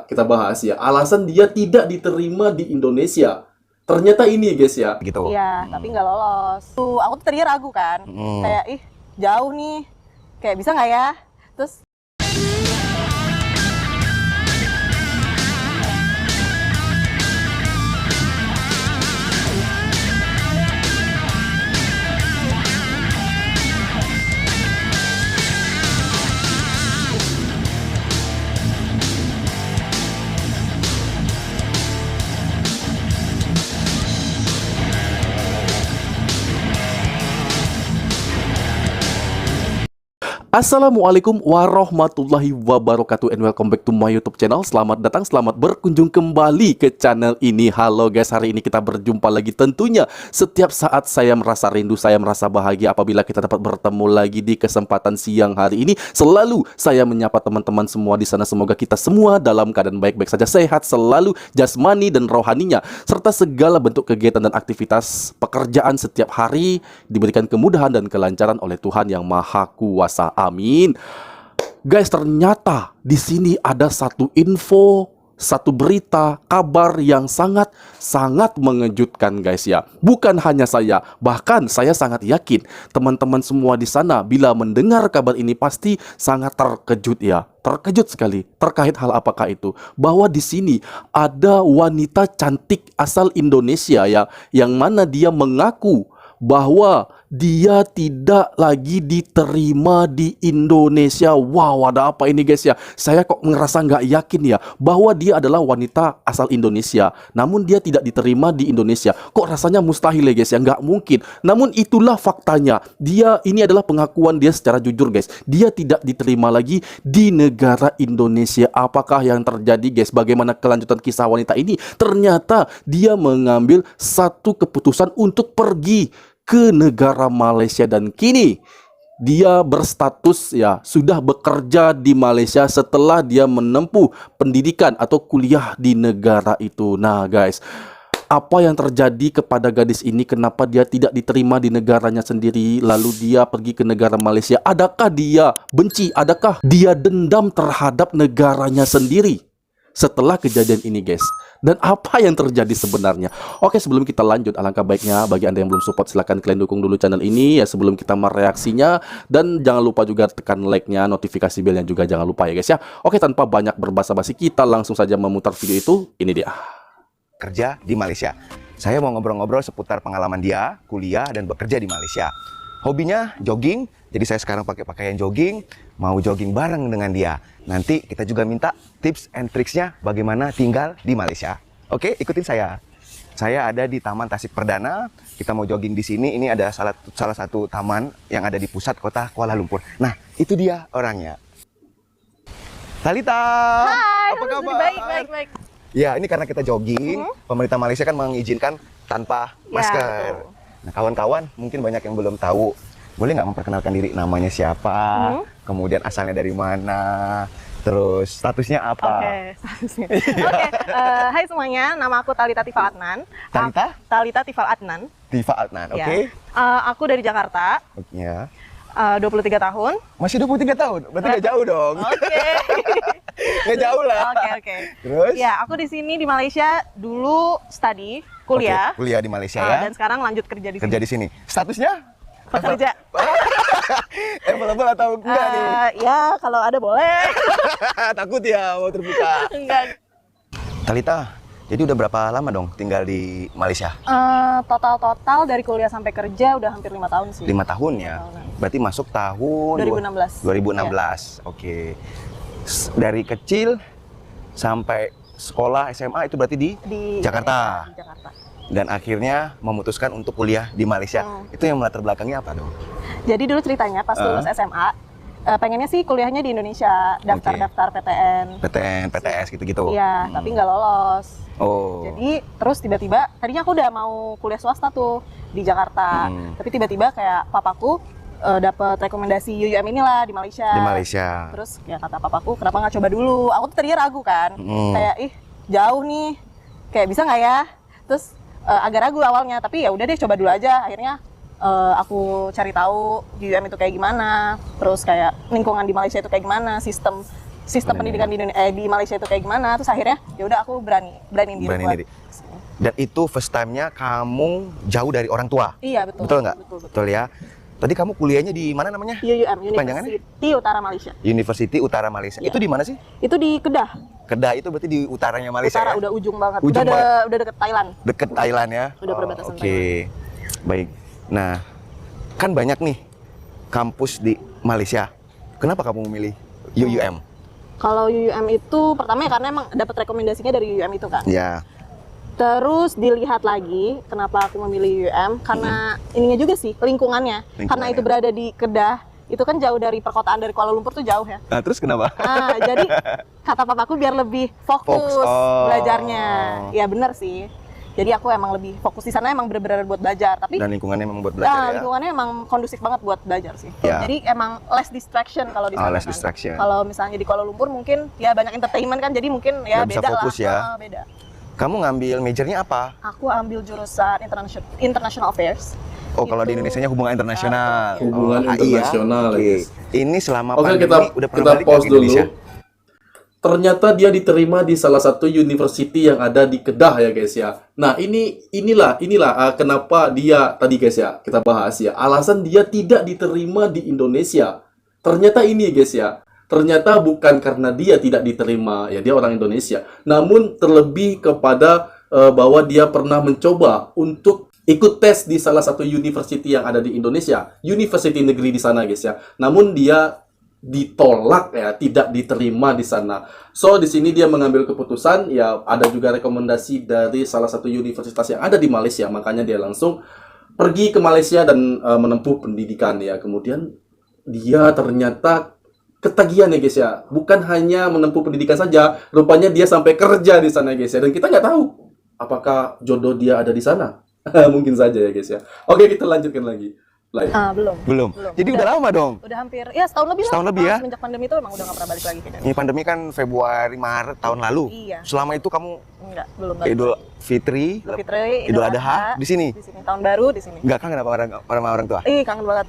kita bahas ya. Alasan dia tidak diterima di Indonesia. Ternyata ini guys ya. Gitu. Iya, tapi nggak lolos. Tuh, aku tuh tadinya ragu kan. Kayak, ih jauh nih. Kayak bisa nggak ya? Terus Assalamualaikum warahmatullahi wabarakatuh, and welcome back to my YouTube channel. Selamat datang, selamat berkunjung kembali ke channel ini. Halo guys, hari ini kita berjumpa lagi. Tentunya setiap saat saya merasa rindu, saya merasa bahagia apabila kita dapat bertemu lagi di kesempatan siang hari ini. Selalu saya menyapa teman-teman semua di sana. Semoga kita semua dalam keadaan baik-baik saja, sehat selalu jasmani dan rohaninya, serta segala bentuk kegiatan dan aktivitas pekerjaan setiap hari diberikan kemudahan dan kelancaran oleh Tuhan yang Maha Kuasa. Amin. Guys, ternyata di sini ada satu info, satu berita, kabar yang sangat mengejutkan guys ya. Bukan hanya saya, bahkan saya sangat yakin teman-teman semua di sana bila mendengar kabar ini pasti sangat terkejut ya. Terkejut sekali. Terkait hal apakah itu? Bahwa di sini ada wanita cantik asal Indonesia ya, yang mana dia mengaku bahwa dia tidak lagi diterima di Indonesia. Wow, ada apa ini guys ya? Saya kok ngerasa nggak yakin ya bahwa dia adalah wanita asal Indonesia, namun dia tidak diterima di Indonesia. Kok rasanya mustahil ya guys ya? Nggak mungkin. Namun itulah faktanya. Ini adalah pengakuan dia secara jujur guys. Dia tidak diterima lagi di negara Indonesia. Apakah yang terjadi guys? Bagaimana kelanjutan kisah wanita ini? Ternyata dia mengambil satu keputusan untuk pergi ke negara Malaysia, dan kini dia berstatus ya sudah bekerja di Malaysia setelah dia menempuh pendidikan atau kuliah di negara itu. Nah guys, apa yang terjadi kepada gadis ini? Kenapa dia tidak diterima di negaranya sendiri, lalu dia pergi ke negara Malaysia? Adakah dia benci? Adakah dia dendam terhadap negaranya sendiri setelah kejadian ini guys? Dan apa yang terjadi sebenarnya? Oke, sebelum kita lanjut, alangkah baiknya bagi Anda yang belum support, silahkan kalian dukung dulu channel ini ya sebelum kita mereaksinya. Dan jangan lupa juga tekan like-nya, notifikasi bell-nya juga jangan lupa ya guys ya. Oke, tanpa banyak berbasa-basi, kita langsung saja memutar video itu. Ini dia. Kerja di Malaysia. Saya mau ngobrol-ngobrol seputar pengalaman dia, kuliah, dan bekerja di Malaysia. Hobinya jogging, jadi saya sekarang pakai pakaian jogging, mau jogging bareng dengan dia. Nanti kita juga minta tips and triksnya bagaimana tinggal di Malaysia. Oke, ikutin saya. Saya ada di Taman Tasik Perdana. Kita mau jogging di sini. Ini ada salah satu taman yang ada di pusat kota Kuala Lumpur. Nah, itu dia orangnya. Talita. hai, apa kabar? baik. Ya, ini karena kita jogging, pemerintah Malaysia kan mengizinkan tanpa masker. Betul. Nah, kawan-kawan mungkin banyak yang belum tahu. Boleh nggak memperkenalkan diri, namanya siapa, kemudian asalnya dari mana, terus statusnya apa? Oke, statusnya. Oke, hai semuanya, nama aku Talita Tifal Adnan. Talita? Talita Tifal Adnan. Diva Adnan, oke? Ya. Aku dari Jakarta. Ya. 23 tahun. Masih 23 tahun? Berarti nggak jauh dong? Oke. Nggak jauh lah. Oke. Terus? Ya, aku di sini di Malaysia dulu kuliah. Oke, kuliah di Malaysia ya? Dan sekarang lanjut kerja di sini. Kerja di sini. Statusnya? Pekerja. Available atau enggak nih? Ya, kalau ada boleh. Takut ya mau terbuka. Enggak. Talita, jadi udah berapa lama dong tinggal di Malaysia? Total dari kuliah sampai kerja udah hampir 5 tahun sih. 5 tahun ya? Berarti masuk tahun 2016. 2016, oke. Dari kecil sampai sekolah SMA itu berarti di Jakarta. Di Jakarta. Dan akhirnya memutuskan untuk kuliah di Malaysia. Itu yang melatar belakangnya apa dong? Jadi dulu ceritanya pas lulus SMA, pengennya sih kuliahnya di Indonesia, daftar-daftar PTN. PTN, PTS gitu-gitu? Iya, tapi nggak lolos. Oh. Jadi terus tiba-tiba, tadinya aku udah mau kuliah swasta tuh di Jakarta. Tapi tiba-tiba kayak papaku dapat rekomendasi UUM inilah di Malaysia. Di Malaysia. Terus ya kata papaku, kenapa nggak coba dulu? Aku tuh tadinya ragu kan, kayak ih jauh nih, kayak bisa nggak ya? Terus agak ragu awalnya, tapi ya udah deh coba dulu aja. Akhirnya aku cari tahu UUM itu kayak gimana, terus kayak lingkungan di Malaysia itu kayak gimana, sistem sistem pendidikan di Malaysia itu kayak gimana. Terus akhirnya ya udah aku beraniin diri buat diri. Dan itu first time-nya kamu jauh dari orang tua. Iya, betul. Betul nggak? Betul. Betul ya. Tadi kamu kuliahnya di mana namanya? UUM, Panjangannya? University Utara Malaysia. University Utara Malaysia. Iya. Itu di mana sih? Itu di Kedah. Kedah itu berarti di utaranya Malaysia Utara, ya? udah ujung banget. Ujung banget. Udah deket Thailand. Deket Thailand ya? Udah perbatasan Oke. Baik. Nah, kan banyak nih kampus di Malaysia. Kenapa kamu memilih UUM? Kalau UUM itu pertama ya karena emang dapat rekomendasinya dari UUM itu kan. Ya. Terus dilihat lagi kenapa aku memilih UUM karena ininya juga sih lingkungannya. Karena itu berada di Kedah, itu kan jauh dari perkotaan dari Kuala Lumpur tuh jauh ya. Nah, terus kenapa? Nah, jadi kata papaku biar lebih fokus belajarnya. Ya benar sih. Jadi aku emang lebih fokus di sana emang benar-benar buat belajar. Tapi Dan lingkungannya memang buat belajar ya? lingkungannya emang kondusif banget buat belajar sih. Ya. Jadi emang less distraction kalau di sana. Less kan. distraction. Kalau misalnya di Kuala Lumpur mungkin ya banyak entertainment kan, jadi mungkin ya Nggak bisa beda fokus lah. ya. Beda. Kamu ngambil majornya apa? Aku ambil jurusan International Affairs. Oh, kalau di Itu- Indonesia hubungan internasional. Hubungan HI ya? internasional, Oke. guys. Ini selama Oke, pandemi kita udah pernah kita balik pause nggak ke Indonesia? dulu. Ternyata dia diterima di salah satu university yang ada di Kedah ya guys ya. Nah inilah kenapa dia tadi guys ya kita bahas ya. Alasan dia tidak diterima di Indonesia. Ternyata ini guys ya. Ternyata bukan karena dia tidak diterima ya, dia orang Indonesia. Namun terlebih kepada bahwa dia pernah mencoba untuk ikut tes di salah satu university yang ada di Indonesia, university negeri di sana guys ya. Namun dia ditolak ya, tidak diterima di sana. So di sini dia mengambil keputusan ya, ada juga rekomendasi dari salah satu universitas yang ada di Malaysia, makanya dia langsung pergi ke Malaysia dan menempuh pendidikan ya. Kemudian dia ternyata ketagihan ya guys ya, bukan hanya menempuh pendidikan saja, rupanya dia sampai kerja di sana guys ya, dan kita nggak tahu apakah jodoh dia ada di sana. Mungkin saja ya guys ya. Oke, kita lanjutkan lagi. Live. Belum. Jadi udah lama dong. Udah hampir ya setahun lebih lah. Setahun lebih ya? Semenjak pandemi itu emang udah nggak pernah balik lagi ke Indonesia. Ini pandemi kan Februari, Maret tahun lalu. Iya. Selama itu kamu Enggak, belum ke balik. Idul Fitri, Idul Fitri, Idul Adha di sini. Di sini tahun baru di sini. Nggak kangen apa orang tua? Kangen banget.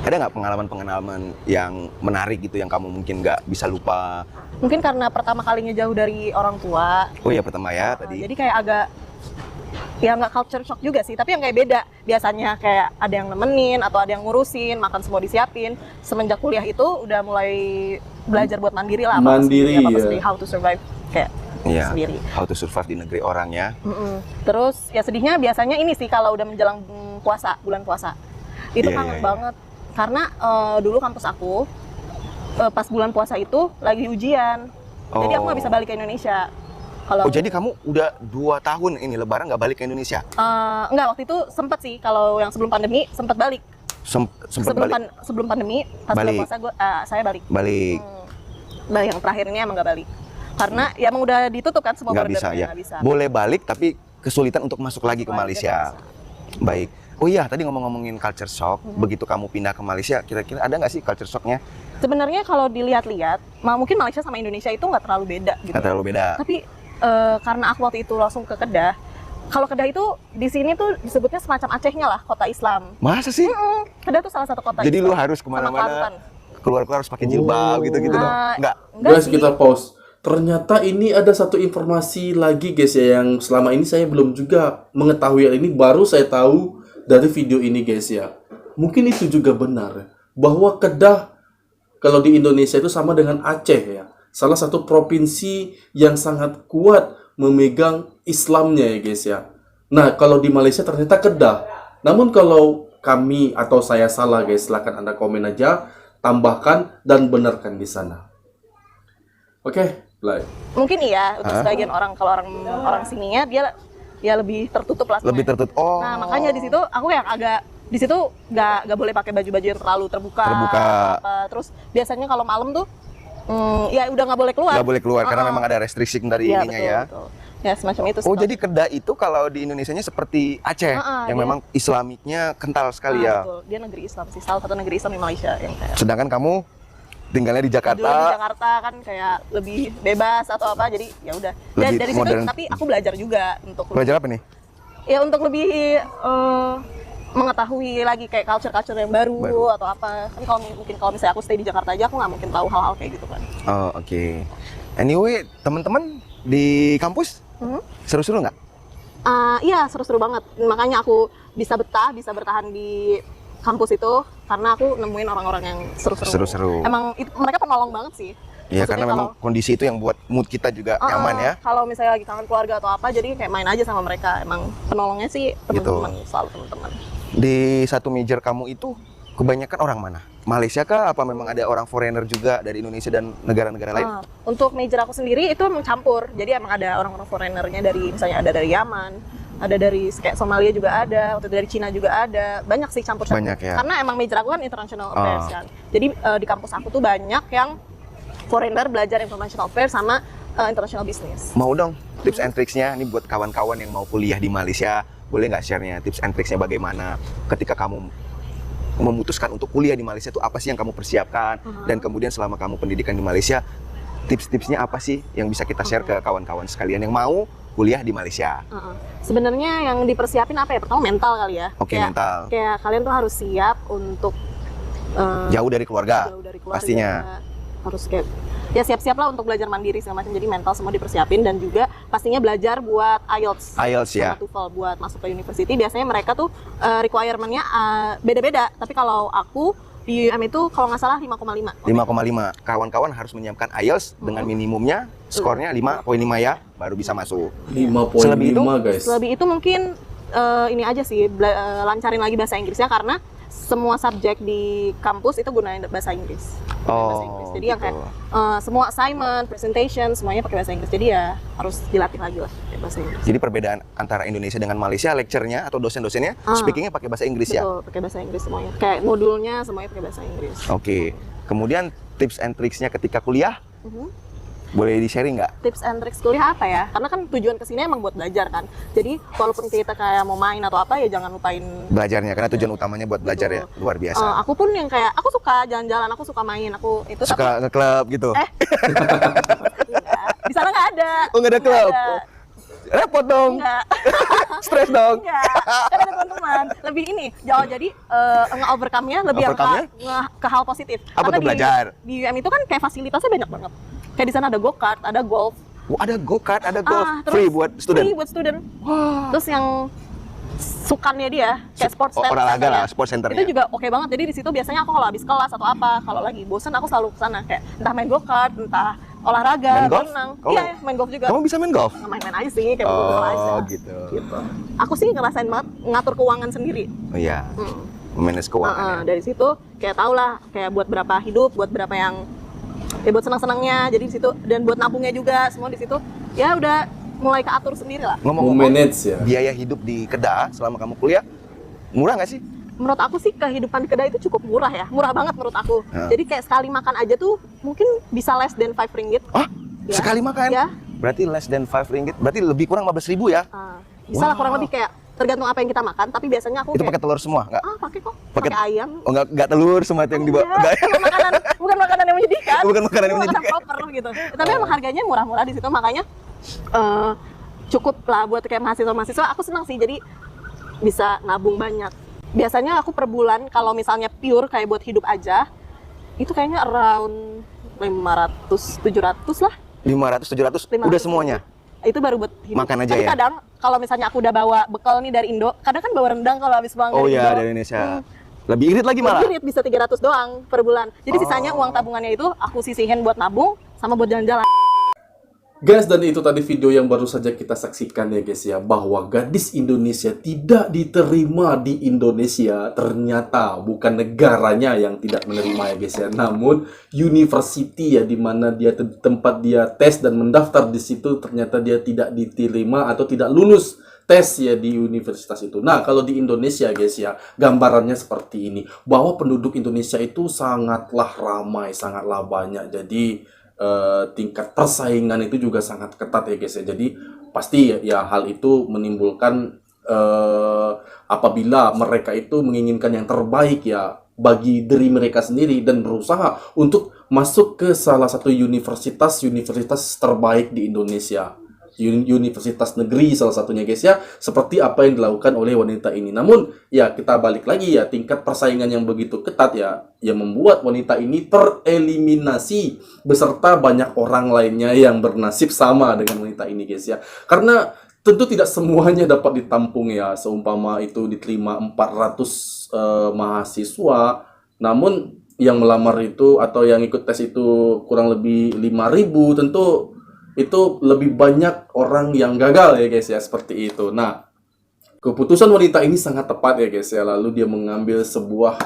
Ada nggak pengalaman-pengalaman yang menarik gitu yang kamu mungkin nggak bisa lupa? Mungkin karena pertama kalinya jauh dari orang tua. Oh ya pertama ya tadi. Jadi kayak agak ya nggak culture shock juga sih, tapi yang kayak beda. Biasanya kayak ada yang nemenin atau ada yang ngurusin, makan semua disiapin. Semenjak kuliah itu udah mulai belajar buat mandiri lah. Apa-apa Mandiri, sendiri, apa-apa ya. sendiri, how to survive kayak Iya. sendiri. How to survive di negeri orang ya. Terus ya sedihnya biasanya ini sih kalau udah menjelang puasa, bulan puasa. Itu Iya, kangen iya. banget. Karena dulu kampus aku pas bulan puasa itu lagi ujian. Jadi aku nggak bisa balik ke Indonesia. Kalau Oh jadi kamu udah 2 tahun ini Lebaran nggak balik ke Indonesia? enggak, waktu itu sempet sih, kalau yang sebelum pandemi sempet balik. Sempet balik? Sebelum pandemi pas bulan Balik. puasa saya balik. Balik. Nah yang terakhir ini emang nggak balik. Karena ya emang udah ditutup kan semua Nggak border, bisa ya? nggak bisa. Boleh balik tapi kesulitan untuk masuk lagi ke Balik Malaysia. nggak Baik. Oh iya, tadi ngomongin culture shock, begitu kamu pindah ke Malaysia, kira-kira ada nggak sih culture shocknya? Sebenarnya kalau dilihat-lihat, mungkin Malaysia sama Indonesia itu nggak terlalu beda gitu. Nggak terlalu beda. Tapi karena aku waktu itu langsung ke Kedah, kalau Kedah itu di sini tuh disebutnya semacam Acehnya lah, kota Islam. Masa sih? Kedah tuh salah satu kota Jadi Islam. lu harus Sama kemana-mana, Kelantan. keluar-keluar harus pakai jilbab gitu-gitu dong? Nggak? Enggak Guys, sih. kita pause. Ternyata ini ada satu informasi lagi guys ya, yang selama ini saya belum juga mengetahui. Hal ini baru saya tahu dari video ini guys ya. Mungkin itu juga benar bahwa Kedah kalau di Indonesia itu sama dengan Aceh ya. Salah satu provinsi yang sangat kuat memegang Islamnya ya guys ya. Nah, kalau di Malaysia ternyata Kedah. Namun kalau kami atau saya salah guys, silahkan Anda komen aja, tambahkan dan benarkan di sana. Oke, Blay. Mungkin iya untuk sebagian orang, kalau orang sininya dia ya lebih tertutup lah. Lebih sebenarnya. tertutup. Oh. Nah makanya di situ aku yang agak di situ nggak boleh pakai baju-baju yang terlalu terbuka. Terbuka. Apa. Terus biasanya kalau malam tuh ya udah nggak boleh keluar. Nggak boleh keluar karena memang ada restriksi dari Iya, ininya betul, ya. betul. Ya semacam itu. Oh jadi Kedah itu kalau di Indonesianya seperti Aceh yang dia- memang Islamiknya kental sekali ya. Betul. Dia negeri Islam sih, salah satu negeri Islam di Malaysia yang kayak. Sedangkan kamu tinggalnya di Dulu di Jakarta. Jakarta kan kayak lebih bebas atau apa, jadi ya udah. Dan Lebih dari situ modern. tapi aku belajar juga untuk Belajar apa nih? ya untuk lebih mengetahui lagi kayak culture yang baru atau apa. Kan kalau misalnya aku stay di Jakarta aja, aku nggak mungkin tahu hal-hal kayak gitu kan. Oh, oke. Anyway, teman-teman di kampus seru-seru nggak? Iya, seru-seru banget. Makanya aku bisa bertahan di kampus itu karena aku nemuin orang-orang yang seru-seru. Seru-seru. Emang mereka penolong banget sih. Iya, Maksudnya karena memang kondisi itu yang buat mood kita juga nyaman ya. Kalau misalnya lagi kangen keluarga atau apa, jadi kayak main aja sama mereka. Emang penolongnya sih teman-teman, selalu teman-teman. Di satu major kamu itu kebanyakan orang mana? Malaysia kah? Apa memang ada orang foreigner juga dari Indonesia dan negara-negara lain? Untuk major aku sendiri itu emang campur. Jadi emang ada orang-orang foreignernya dari, misalnya ada dari Yaman, ada dari kayak Somalia juga ada, atau dari Cina juga ada. Banyak sih campur-campur. Banyak ya. Karena emang major aku kan international affairs kan. Jadi di kampus aku tuh banyak yang foreigner belajar international affairs sama international business. Mau dong tips and tricksnya ini buat kawan-kawan yang mau kuliah di Malaysia. Boleh nggak share-nya tips and tricksnya bagaimana ketika kamu memutuskan untuk kuliah di Malaysia itu apa sih yang kamu persiapkan, dan kemudian selama kamu pendidikan di Malaysia tips-tipsnya apa sih yang bisa kita share ke kawan-kawan sekalian yang mau kuliah di Malaysia? Sebenarnya yang dipersiapin apa ya? Pertama mental kali ya. Oke, mental. Kayak kalian tuh harus siap untuk jauh dari keluarga, pastinya. Harus kayak ya siap-siap lah untuk belajar mandiri segala macam. Jadi mental semua dipersiapin, dan juga pastinya belajar buat IELTS ya. sama TOEFL buat masuk ke university. Biasanya mereka tuh requirement-nya beda-beda. Tapi kalau aku di UM itu kalau nggak salah 5,5. 5,5. Kawan-kawan harus menyiapkan IELTS dengan minimumnya skornya 5,5 ya, baru bisa masuk. 5,5 guys. Selebih itu mungkin ini aja sih, lancarin lagi bahasa Inggrisnya, karena semua subjek di kampus itu gunain bahasa Inggris. Jadi yang kayak semua assignment, presentation, semuanya pakai bahasa Inggris. Jadi ya harus dilatih lagi lah pakai bahasa Inggris. Jadi perbedaan antara Indonesia dengan Malaysia, lecture-nya atau dosen-dosennya speaking-nya pakai bahasa Inggris ya? Betul, pakai bahasa Inggris semuanya. Kayak modulnya semuanya pakai bahasa Inggris. Oke. Kemudian tips and tricksnya ketika kuliah? Boleh di-sharing nggak? Tips and tricks kuliah apa ya? Karena kan tujuan kesini emang buat belajar kan. Jadi walaupun kita kayak mau main atau apa, ya jangan lupain belajarnya, karena tujuan utamanya buat belajar ya, luar biasa. Aku pun yang kayak, aku suka jalan-jalan, aku suka main, aku itu suka nge-club gitu? Di sana nggak ada. Oh, nggak ada klub? Repot dong. Enggak. Stres dong. Enggak. Kan ada teman-teman. Lebih ini, jadi nge-overcome-nya lebih ke hal positif. Apa tuh belajar? Di UM itu kan kayak fasilitasnya banyak banget. Kayak di sana ada go-kart, ada golf. Ada go-kart, ada golf. Free buat student? Free buat student. Terus yang sukannya dia, kayak sports center. Olahraga lah, sports centernya. Itu juga oke banget. Jadi di situ biasanya aku kalau habis kelas atau apa, kalau lagi bosan aku selalu ke sana, kayak entah main go-kart, entah olahraga, berenang. Iya, main golf juga. Kamu bisa main golf? Main-main aja sih, kayak aja. Gitu. Aku sih ngerasain banget ngatur keuangan sendiri. Oh iya. Manage keuangan. Dari situ kayak tau lah, kayak buat berapa hidup, buat berapa yang ya buat senang-senangnya. Jadi di situ, dan buat nabungnya juga, semua di situ. Ya udah mulai keatur sendiri lah. Ngomong-ngomong, manage ya. Biaya hidup di Kedah selama kamu kuliah murah nggak sih? Menurut aku sih kehidupan di Kedah itu cukup murah ya, murah banget menurut aku. Jadi kayak sekali makan aja tuh mungkin bisa less than 5 ringgit. Ya. Sekali makan? Ya. Berarti less than 5 ringgit, berarti lebih kurang 15.000 ya? Bisa lah kurang lebih, kayak tergantung apa yang kita makan, tapi biasanya aku itu pakai telur semua nggak? Pakai kok, pakai ayam. Oh nggak telur semua itu yang dibawa? Bukan makanan yang menyedihkan. Bukan makanan yang menyedihkan. Makanan proper gitu. Tapi emang harganya murah-murah di situ, makanya cukup lah buat kayak mahasiswa-mahasiswa. Aku senang sih, jadi bisa nabung banyak. Biasanya aku per bulan kalau misalnya pure kayak buat hidup aja, itu kayaknya around 500-700 lah. 500-700 udah semuanya? Itu baru buat hidup. Makan aja. Tapi ya? kadang kalau misalnya aku udah bawa bekal nih dari Indo, kadang kan bawa rendang kalau habis pulang dari Indo. Dari Indonesia. Lebih irit lagi malah? Lebih irit, bisa 300 doang per bulan. Jadi sisanya uang tabungannya itu aku sisihin buat nabung sama buat jalan-jalan. Guys, dan itu tadi video yang baru saja kita saksikan ya guys ya, bahwa gadis Indonesia tidak diterima di Indonesia. Ternyata bukan negaranya yang tidak menerima ya guys ya, namun university ya, dimana dia tempat dia tes dan mendaftar di situ, ternyata dia tidak diterima atau tidak lulus tes ya di universitas itu. Nah, kalau di Indonesia guys ya, gambarannya seperti ini, bahwa penduduk Indonesia itu sangatlah ramai, sangatlah banyak. Jadi tingkat persaingan itu juga sangat ketat ya guys ya. Jadi pasti ya hal itu menimbulkan apabila mereka itu menginginkan yang terbaik ya bagi diri mereka sendiri dan berusaha untuk masuk ke salah satu universitas terbaik di Indonesia. universitas negeri salah satunya guys ya, seperti apa yang dilakukan oleh wanita ini. Namun ya kita balik lagi ya, tingkat persaingan yang begitu ketat ya yang membuat wanita ini tereliminasi beserta banyak orang lainnya yang bernasib sama dengan wanita ini guys ya. Karena tentu tidak semuanya dapat ditampung ya, seumpama itu diterima 400 mahasiswa, namun yang melamar itu atau yang ikut tes itu kurang lebih 5.000, tentu itu lebih banyak orang yang gagal ya guys ya, seperti itu. Nah, keputusan wanita ini sangat tepat ya guys ya, lalu dia mengambil sebuah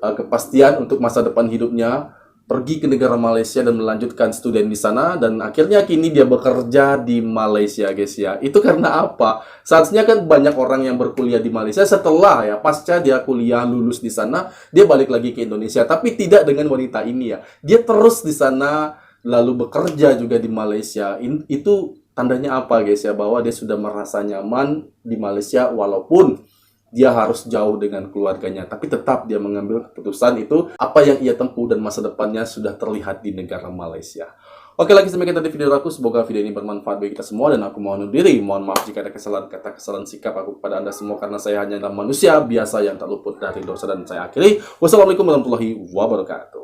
kepastian untuk masa depan hidupnya, pergi ke negara Malaysia dan melanjutkan studi di sana, dan akhirnya kini dia bekerja di Malaysia guys ya. Itu karena apa? Seharusnya kan banyak orang yang berkuliah di Malaysia setelah ya pasca dia kuliah lulus di sana, dia balik lagi ke Indonesia. Tapi tidak dengan wanita ini ya. Dia terus di sana lalu bekerja juga di Malaysia. Itu tandanya apa guys ya? Bahwa dia sudah merasa nyaman di Malaysia walaupun dia harus jauh dengan keluarganya, tapi tetap dia mengambil keputusan itu. Apa yang ia tempuh dan masa depannya sudah terlihat di negara Malaysia. Oke, lagi sampai kita di video aku. Semoga video ini bermanfaat bagi kita semua, dan aku mohon undur diri. Mohon maaf jika ada kesalahan kata, kesalahan sikap aku kepada Anda semua, karena saya hanya manusia biasa yang tak luput dari dosa. Dan saya akhiri, wassalamualaikum warahmatullahi wabarakatuh.